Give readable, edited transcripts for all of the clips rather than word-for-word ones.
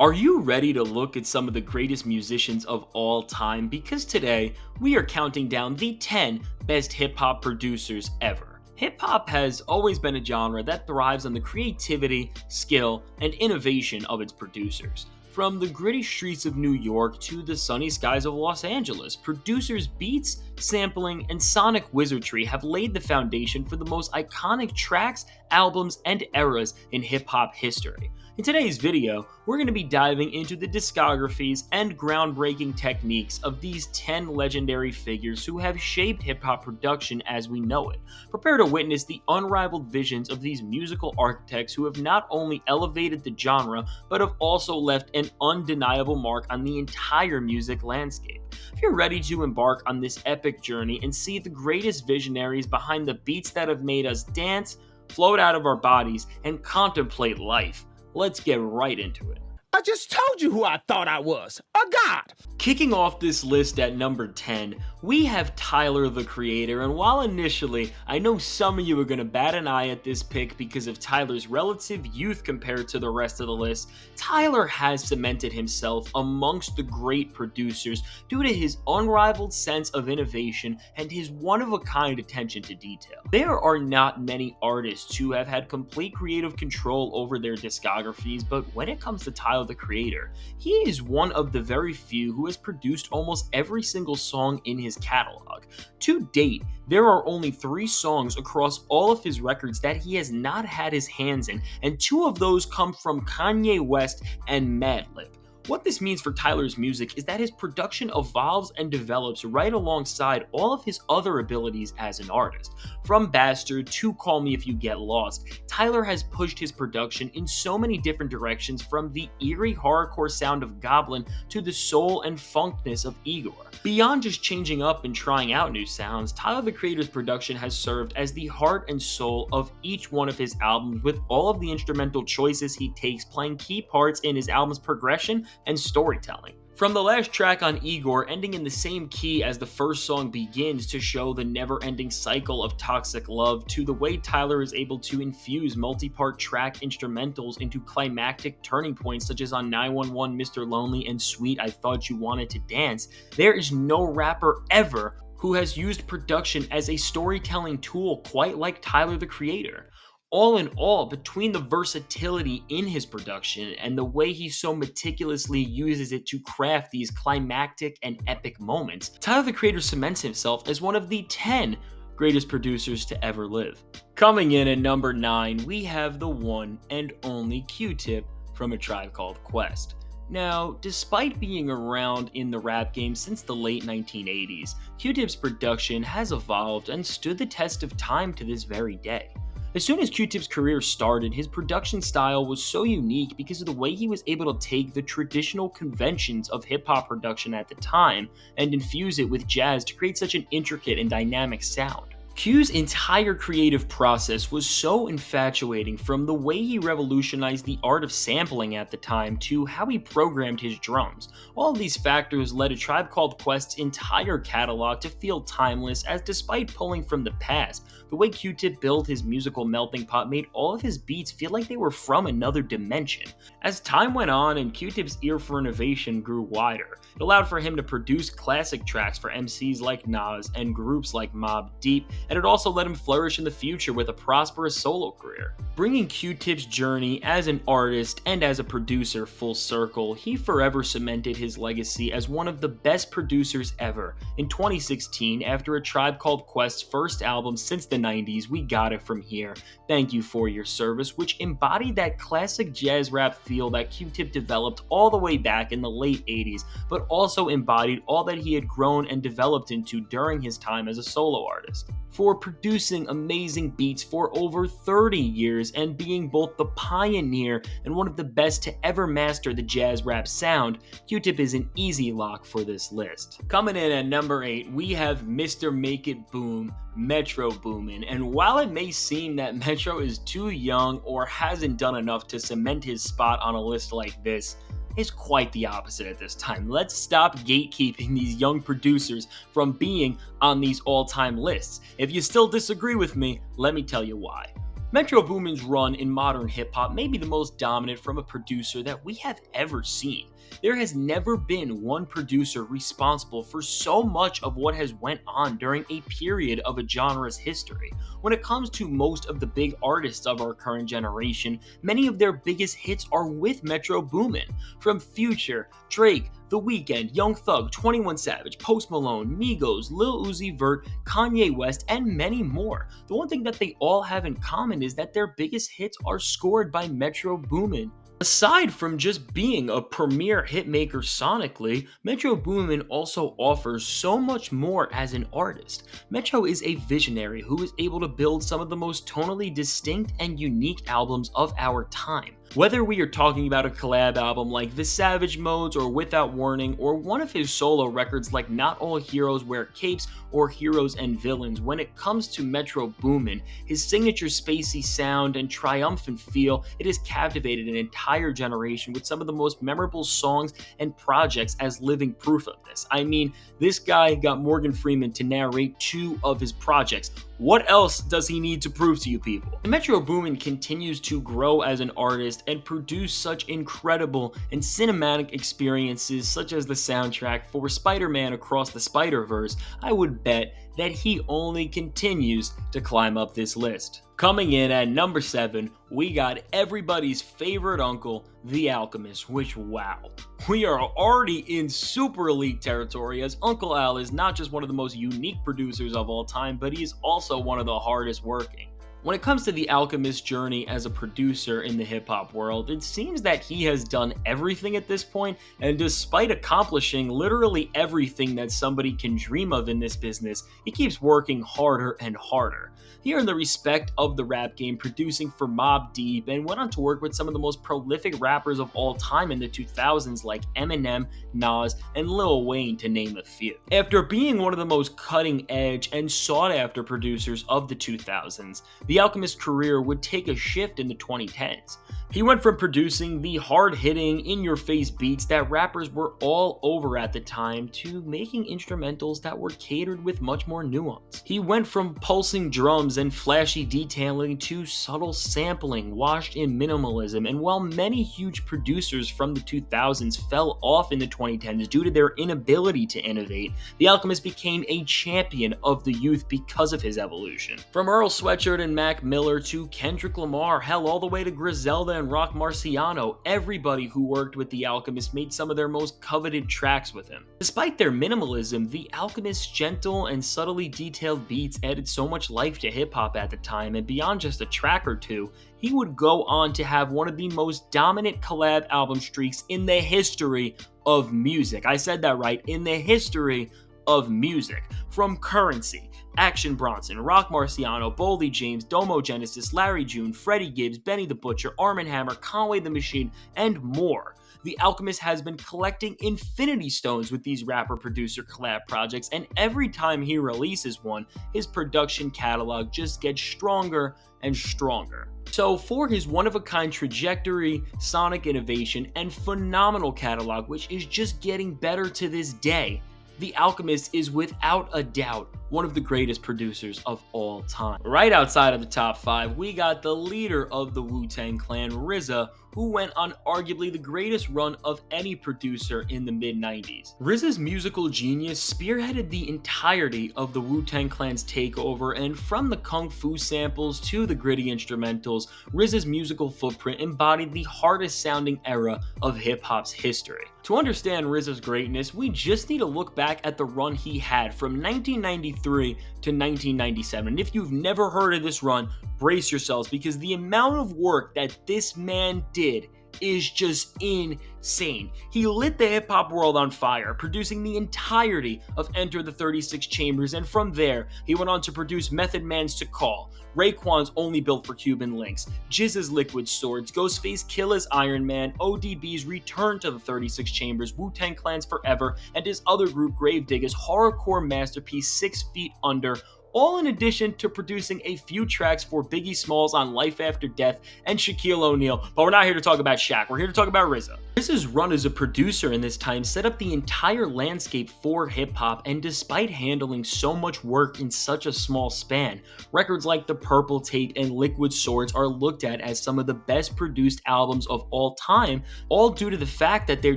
Are you ready to look at some of the greatest musicians of all time? Because today we are counting down the 10 best hip hop producers ever. Hip hop has always been a genre that thrives on the creativity, skill, and innovation of its producers. From the gritty streets of New York to the sunny skies of Los Angeles, producers' beats, sampling, and sonic wizardry have laid the foundation for the most iconic tracks, albums, and eras in hip hop history. In today's video, we're going to be diving into the discographies and groundbreaking techniques of these 10 legendary figures who have shaped hip hop production as we know it. Prepare to witness the unrivaled visions of these musical architects who have not only elevated the genre, but have also left an undeniable mark on the entire music landscape. If you're ready to embark on this epic journey and see the greatest visionaries behind the beats that have made us dance, float out of our bodies, and contemplate life, let's get right into it. I just told you who I thought I was, a god! Kicking off this list at number 10, we have Tyler, the Creator, and while initially I know some of you are going to bat an eye at this pick because of Tyler's relative youth compared to the rest of the list, Tyler has cemented himself amongst the great producers due to his unrivaled sense of innovation and his one-of-a-kind attention to detail. There are not many artists who have had complete creative control over their discographies, but when it comes to Tyler, the Creator, he is one of the very few who has produced almost every single song in his catalog. To date, there are only 3 songs across all of his records that he has not had his hands in, and 2 of those come from Kanye West and Madlib. What this means for Tyler's music is that his production evolves and develops right alongside all of his other abilities as an artist. From Bastard to Call Me If You Get Lost, Tyler has pushed his production in so many different directions, from the eerie horrorcore sound of Goblin to the soul and funkness of Igor. Beyond just changing up and trying out new sounds, Tyler the Creator's production has served as the heart and soul of each one of his albums, with all of the instrumental choices he takes playing key parts in his album's progression and storytelling. From the last track on Igor ending in the same key as the first song begins to show the never-ending cycle of toxic love, to the way Tyler is able to infuse multi-part track instrumentals into climactic turning points such as on 911, Mr. Lonely, and Sweet I Thought You Wanted to Dance, there is no rapper ever who has used production as a storytelling tool quite like Tyler the Creator. All in all, between the versatility in his production and the way he so meticulously uses it to craft these climactic and epic moments, Tyler the Creator cements himself as one of the 10 greatest producers to ever live. Coming in at number 9, we have the one and only QTip from A Tribe Called Quest. Now, despite being around in the rap game since the late 1980s, QTip's production has evolved and stood the test of time to this very day. As soon as QTip's career started, his production style was so unique because of the way he was able to take the traditional conventions of hip-hop production at the time and infuse it with jazz to create such an intricate and dynamic sound. Q's entire creative process was so infatuating, from the way he revolutionized the art of sampling at the time to how he programmed his drums. All of these factors led A Tribe Called Quest's entire catalog to feel timeless, as despite pulling from the past, the way QTip built his musical melting pot made all of his beats feel like they were from another dimension. As time went on and QTip's ear for innovation grew wider, it allowed for him to produce classic tracks for MCs like Nas and groups like Mobb Deep, and it also let him flourish in the future with a prosperous solo career. Bringing QTip's journey as an artist and as a producer full circle, he forever cemented his legacy as one of the best producers ever. In 2016, after A Tribe Called Quest's first album since the 90s, We Got It From Here, Thank You For Your Service, which embodied that classic jazz rap feel that QTip developed all the way back in the late 80s, but also embodied all that he had grown and developed into during his time as a solo artist. For producing amazing beats for over 30 years and being both the pioneer and one of the best to ever master the jazz rap sound, QTip is an easy lock for this list. Coming in at number 8, we have Mr. Make It Boom, Metro Boomin. And while it may seem that Metro is too young or hasn't done enough to cement his spot on a list like this, is quite the opposite at this time. Let's stop gatekeeping these young producers from being on these all-time lists. If you still disagree with me, let me tell you why. Metro Boomin's run in modern hip hop may be the most dominant from a producer that we have ever seen. There has never been one producer responsible for so much of what has went on during a period of a genre's history. When it comes to most of the big artists of our current generation, many of their biggest hits are with Metro Boomin. From Future, Drake, The Weeknd, Young Thug, 21 Savage, Post Malone, Migos, Lil Uzi Vert, Kanye West, and many more. The one thing that they all have in common is that their biggest hits are scored by Metro Boomin. Aside from just being a premier hitmaker sonically, Metro Boomin also offers so much more as an artist. Metro is a visionary who is able to build some of the most tonally distinct and unique albums of our time. Whether we are talking about a collab album like The Savage Modes or Without Warning, or one of his solo records like Not All Heroes Wear Capes or Heroes and Villains, when it comes to Metro Boomin, his signature spacey sound and triumphant feel, it has captivated an entire generation with some of the most memorable songs and projects as living proof of this. I mean, this guy got Morgan Freeman to narrate 2 of his projects. What else does he need to prove to you people? And Metro Boomin continues to grow as an artist and produce such incredible and cinematic experiences such as the soundtrack for Spider-Man Across the Spider-Verse. I would bet that he only continues to climb up this list. Coming in at number 7, we got everybody's favorite uncle, The Alchemist, which wow. We are already in super elite territory as Uncle Al is not just one of the most unique producers of all time, but he is also one of the hardest working. When it comes to The Alchemist's journey as a producer in the hip-hop world, it seems that he has done everything at this point, and despite accomplishing literally everything that somebody can dream of in this business, he keeps working harder and harder. He earned the respect of the rap game, producing for Mobb Deep, and went on to work with some of the most prolific rappers of all time in the 2000s like Eminem, Nas, and Lil Wayne, to name a few. After being one of the most cutting-edge and sought-after producers of the 2000s, The Alchemist's career would take a shift in the 2010s. He went from producing the hard-hitting, in-your-face beats that rappers were all over at the time to making instrumentals that were catered with much more nuance. He went from pulsing drums and flashy detailing to subtle sampling washed in minimalism, and while many huge producers from the 2000s fell off in the 2010s due to their inability to innovate, The Alchemist became a champion of the youth because of his evolution. From Earl Sweatshirt and Mac Miller to Kendrick Lamar, hell, all the way to Griselda and Rock Marciano, everybody who worked with The Alchemist made some of their most coveted tracks with him. Despite their minimalism, The Alchemist's gentle and subtly detailed beats added so much life to hip-hop at the time, and beyond just a track or two, he would go on to have one of the most dominant collab album streaks in the history of music. I said that right, in the history of music. From Currency, Action Bronson, Rock Marciano, Boldy James, Domo Genesis, Larry June, Freddie Gibbs, Benny the Butcher, Arm & Hammer, Conway the Machine, and more. The Alchemist has been collecting infinity stones with these rapper-producer collab projects, and every time he releases one, his production catalog just gets stronger and stronger. So for his one-of-a-kind trajectory, sonic innovation, and phenomenal catalog, which is just getting better to this day, The Alchemist is without a doubt one of the greatest producers of all time. Right outside of the top 5, we got the leader of the Wu-Tang Clan, RZA, who went on arguably the greatest run of any producer in the mid-90s. RZA's musical genius spearheaded the entirety of the Wu-Tang Clan's takeover, and from the kung fu samples to the gritty instrumentals, RZA's musical footprint embodied the hardest sounding era of hip-hop's history. To understand RZA's greatness, we just need to look back at the run he had from 1993 to 1997. And if you've never heard of this run, brace yourselves, because the amount of work that this man did is just insane. He lit the hip-hop world on fire, producing the entirety of Enter the 36 Chambers, and from there, he went on to produce Method Man's To Call, Raekwon's Only Built for Cuban Links, GZA's Liquid Swords, Ghostface Killah's Iron Man, ODB's Return to the 36 Chambers, Wu-Tang Clan's Forever, and his other group Gravediggers' horrorcore masterpiece 6 Feet Under, all in addition to producing a few tracks for Biggie Smalls on Life After Death and Shaquille O'Neal. But we're not here to talk about Shaq, we're here to talk about RZA. RZA's run as a producer in this time set up the entire landscape for hip-hop, and despite handling so much work in such a small span, records like The Purple Tape and Liquid Swords are looked at as some of the best produced albums of all time, all due to the fact that their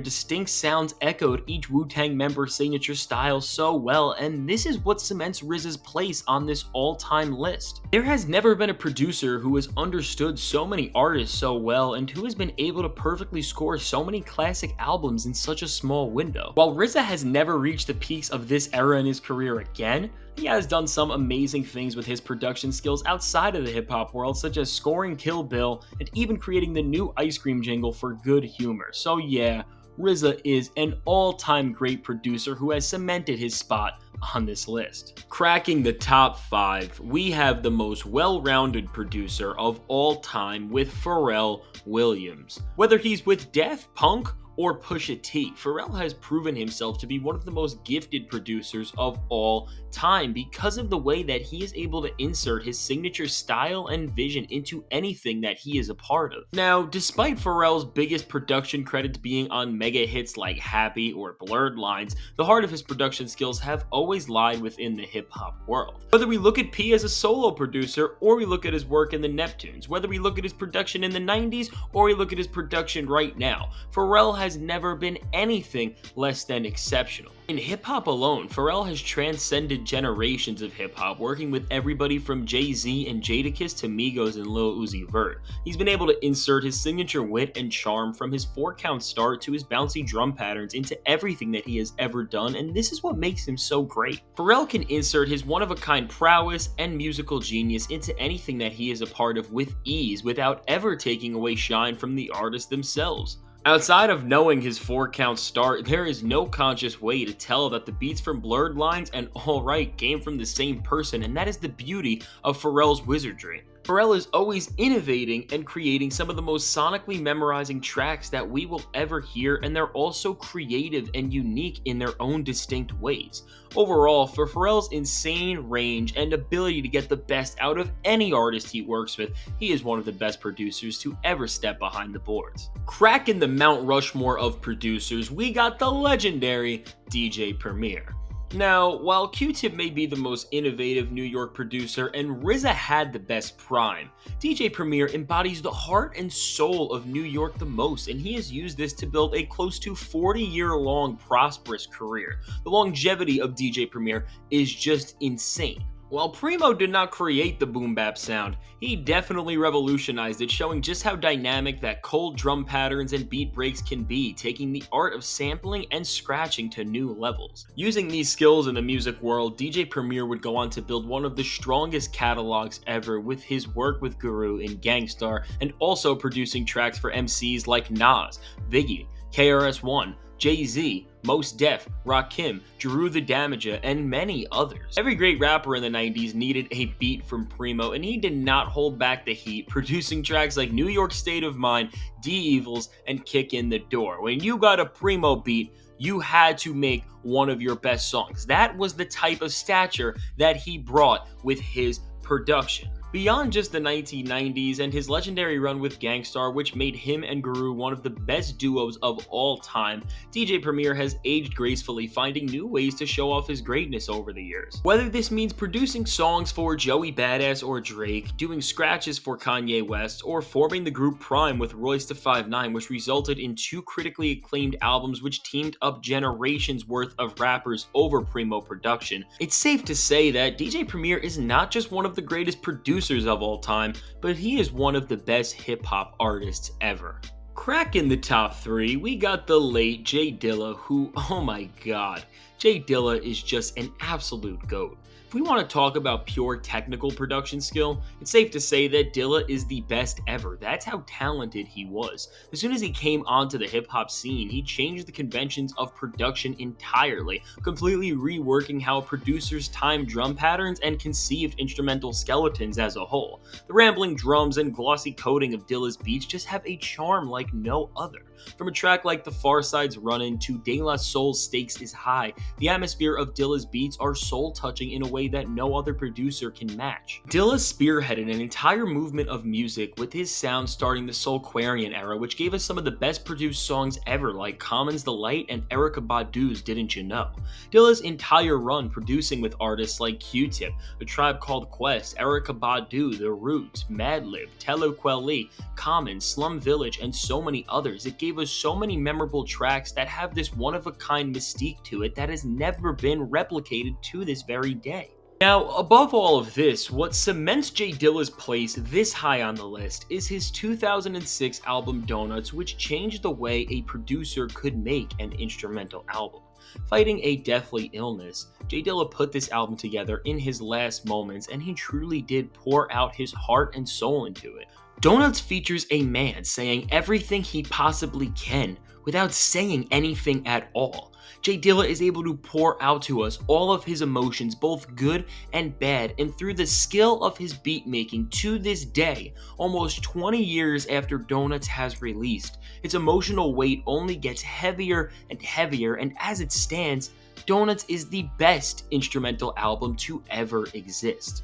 distinct sounds echoed each Wu-Tang member's signature style so well, and this is what cements RZA's place on this all-time list. There has never been a producer who has understood so many artists so well and who has been able to perfectly score so many classic albums in such a small window. While RZA has never reached the peaks of this era in his career again, he has done some amazing things with his production skills outside of the hip-hop world, such as scoring Kill Bill and even creating the new ice cream jingle for Good Humor. So yeah, RZA is an all-time great producer who has cemented his spot on this list. Cracking the top 5, we have the most well-rounded producer of all time with Pharrell Williams. Whether he's with Def, Punk, or Pusha T, Pharrell has proven himself to be one of the most gifted producers of all time because of the way that he is able to insert his signature style and vision into anything that he is a part of. Now, despite Pharrell's biggest production credits being on mega hits like Happy or Blurred Lines, the heart of his production skills have always lied within the hip-hop world. Whether we look at P as a solo producer, or we look at his work in the Neptunes, whether we look at his production in the 90s, or we look at his production right now, Pharrell has never been anything less than exceptional. In hip-hop alone, Pharrell has transcended generations of hip-hop, working with everybody from Jay-Z and Jadakiss to Migos and Lil Uzi Vert. He's been able to insert his signature wit and charm from his 4-count start to his bouncy drum patterns into everything that he has ever done, and this is what makes him so great. Pharrell can insert his one-of-a-kind prowess and musical genius into anything that he is a part of with ease, without ever taking away shine from the artists themselves. Outside of knowing his 4-count start, there is no conscious way to tell that the beats from Blurred Lines and All Right came from the same person, and that is the beauty of Pharrell's wizardry. Pharrell is always innovating and creating some of the most sonically memorizing tracks that we will ever hear, and they're also creative and unique in their own distinct ways. Overall, for Pharrell's insane range and ability to get the best out of any artist he works with, he is one of the best producers to ever step behind the boards. Cracking the Mount Rushmore of producers, we got the legendary DJ Premier. Now, while QTip may be the most innovative New York producer and RZA had the best prime, DJ Premier embodies the heart and soul of New York the most, and he has used this to build a close to 40-year-long prosperous career. The longevity of DJ Premier is just insane. While Primo did not create the boom bap sound, he definitely revolutionized it, showing just how dynamic that cold drum patterns and beat breaks can be, taking the art of sampling and scratching to new levels. Using these skills in the music world, DJ Premier would go on to build one of the strongest catalogs ever with his work with Guru in Gangstar, and also producing tracks for MCs like Nas, Biggie, KRS-One, Jay-Z, Mos Def, Rakim, Drew the Damager, and many others. Every great rapper in the 90s needed a beat from Primo, and he did not hold back the heat, producing tracks like New York State of Mind, D-Evils, and Kick in the Door. When you got a Primo beat, you had to make one of your best songs. That was the type of stature that he brought with his production. Beyond just the 1990s and his legendary run with Gangstar, which made him and Guru one of the best duos of all time, DJ Premier has aged gracefully, finding new ways to show off his greatness over the years. Whether this means producing songs for Joey Badass or Drake, doing scratches for Kanye West, or forming the group Prime with Royce da 5'9", which resulted in 2 critically acclaimed albums which teamed up generations worth of rappers over Primo production, it's safe to say that DJ Premier is not just one of the greatest producers of all time, but he is one of the best hip-hop artists ever. Cracking the top 3, we got the late J Dilla, who, oh my god, J Dilla is just an absolute GOAT. If we want to talk about pure technical production skill, it's safe to say that Dilla is the best ever. That's how talented he was. As soon as he came onto the hip-hop scene, he changed the conventions of production entirely, completely reworking how producers time drum patterns and conceived instrumental skeletons as a whole. The rambling drums and glossy coating of Dilla's beats just have a charm like no other. From a track like The Far Side's Runnin' to De La Soul's Stakes is High, the atmosphere of Dilla's beats are soul-touching in a way way that no other producer can match. Dilla spearheaded an entire movement of music with his sound starting the Soulquarian era, which gave us some of the best produced songs ever like Common's The Light and Erykah Badu's Didn't You Know. Dilla's entire run producing with artists like QTip, A Tribe Called Quest, Erykah Badu, The Roots, Madlib, Telo Kweli, Common, Slum Village, and so many others. It gave us so many memorable tracks that have this one-of-a-kind mystique to it that has never been replicated to this very day. Now, above all of this, what cements J Dilla's place this high on the list is his 2006 album Donuts, which changed the way a producer could make an instrumental album. Fighting a deathly illness, J Dilla put this album together in his last moments, and he truly did pour out his heart and soul into it. Donuts features a man saying everything he possibly can without saying anything at all. J Dilla is able to pour out to us all of his emotions, both good and bad, and through the skill of his beat making to this day, almost 20 years after Donuts has released, its emotional weight only gets heavier and heavier, and as it stands, Donuts is the best instrumental album to ever exist.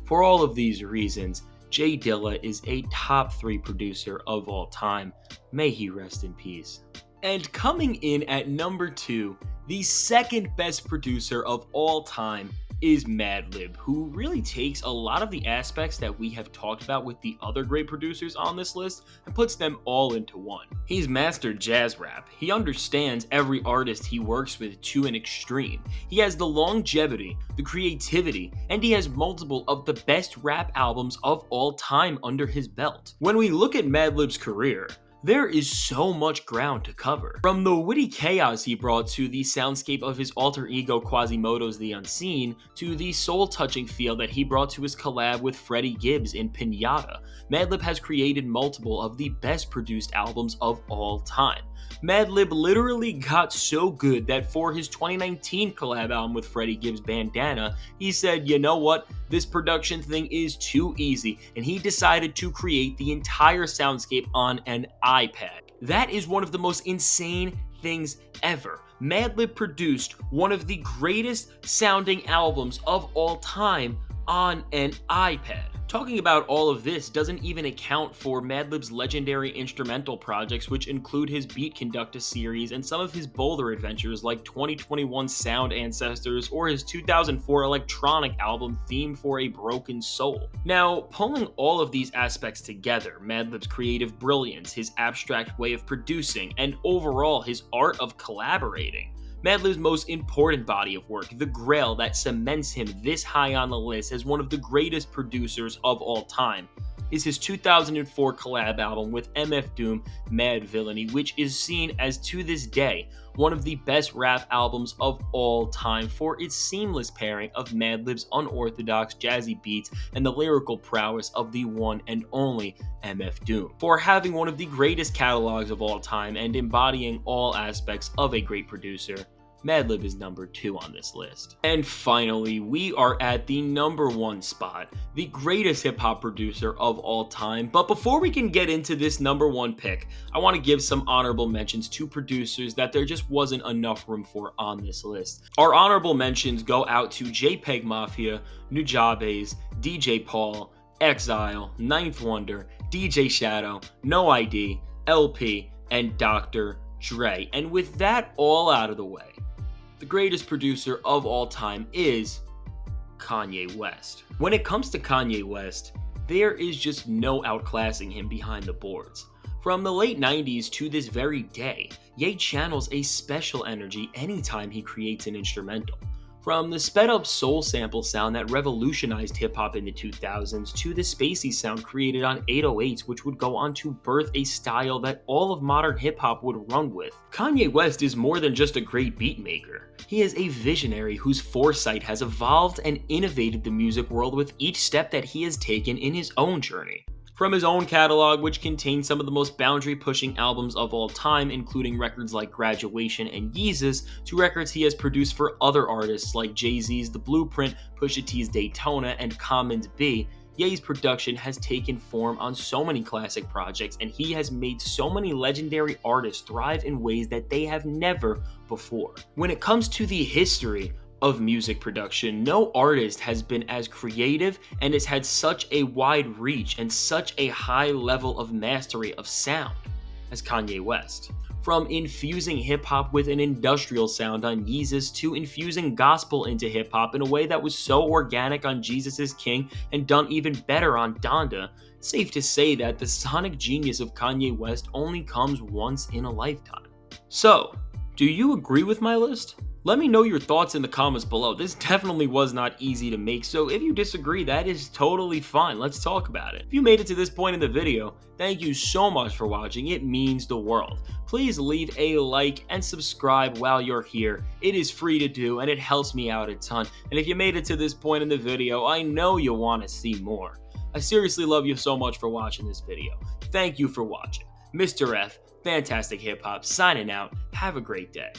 For all of these reasons, J Dilla is a top 3 producer of all time. May he rest in peace. And coming in at number 2, the second best producer of all time is Madlib, who really takes a lot of the aspects that we have talked about with the other great producers on this list and puts them all into one. He's mastered jazz rap. He understands every artist he works with to an extreme. He has the longevity, the creativity, and he has multiple of the best rap albums of all time under his belt. When we look at Madlib's career, there is so much ground to cover. From the witty chaos he brought to the soundscape of his alter ego Quasimodo's The Unseen, to the soul-touching feel that he brought to his collab with Freddie Gibbs in Pinata, Madlib has created multiple of the best produced albums of all time. Madlib literally got so good that for his 2019 collab album with Freddie Gibbs Bandana, he said, you know what, this production thing is too easy, and he decided to create the entire soundscape on an iPad. That is one of the most insane things ever. Madlib produced one of the greatest sounding albums of all time on an iPad. Talking about all of this doesn't even account for Madlib's legendary instrumental projects, which include his Beat Conductor series and some of his bolder adventures like 2021 Sound Ancestors or his 2004 electronic album Theme for a Broken Soul. Now, pulling all of these aspects together, Madlib's creative brilliance, his abstract way of producing, and overall his art of collaborating, Madlib's most important body of work, the grail that cements him this high on the list as one of the greatest producers of all time, is his 2004 collab album with MF Doom, Mad Villainy, which is seen as, to this day, one of the best rap albums of all time for its seamless pairing of Madlib's unorthodox jazzy beats and the lyrical prowess of the one and only MF Doom. For having one of the greatest catalogs of all time and embodying all aspects of a great producer, Madlib is number 2 on this list. And finally, we are at the number 1 spot, the greatest hip-hop producer of all time. But before we can get into this number 1 pick, I want to give some honorable mentions to producers that there just wasn't enough room for on this list. Our honorable mentions go out to JPEG Mafia, Nujabes, DJ Paul, Exile, Ninth Wonder, DJ Shadow, No ID, LP, and Dr. Dre. And with that all out of the way, the greatest producer of all time is Kanye West. When it comes to Kanye West, there is just no outclassing him behind the boards. From the late 90s to this very day, Ye channels a special energy anytime he creates an instrumental. From the sped-up soul sample sound that revolutionized hip-hop in the 2000s to the spacey sound created on 808s, which would go on to birth a style that all of modern hip-hop would run with. Kanye West is more than just a great beat maker. He is a visionary whose foresight has evolved and innovated the music world with each step that he has taken in his own journey. From his own catalog, which contains some of the most boundary-pushing albums of all time, including records like Graduation and Yeezus, to records he has produced for other artists like Jay-Z's The Blueprint, Pusha T's Daytona, and Common's B, Ye's production has taken form on so many classic projects, and he has made so many legendary artists thrive in ways that they have never before. When it comes to the history, of music production, no artist has been as creative and has had such a wide reach and such a high level of mastery of sound as Kanye West. From infusing hip-hop with an industrial sound on Yeezus to infusing gospel into hip-hop in a way that was so organic on Jesus is King and done even better on Donda, it's safe to say that the sonic genius of Kanye West only comes once in a lifetime. So, do you agree with my list? Let me know your thoughts in the comments below. This definitely was not easy to make, so if you disagree, that is totally fine. Let's talk about it. If you made it to this point in the video, thank you so much for watching. It means the world. Please leave a like and subscribe while you're here. It is free to do and it helps me out a ton. And if you made it to this point in the video, I know you want to see more. I seriously love you so much for watching this video. Thank you for watching. Mr. F, Fantastic Hip Hop, signing out. Have a great day.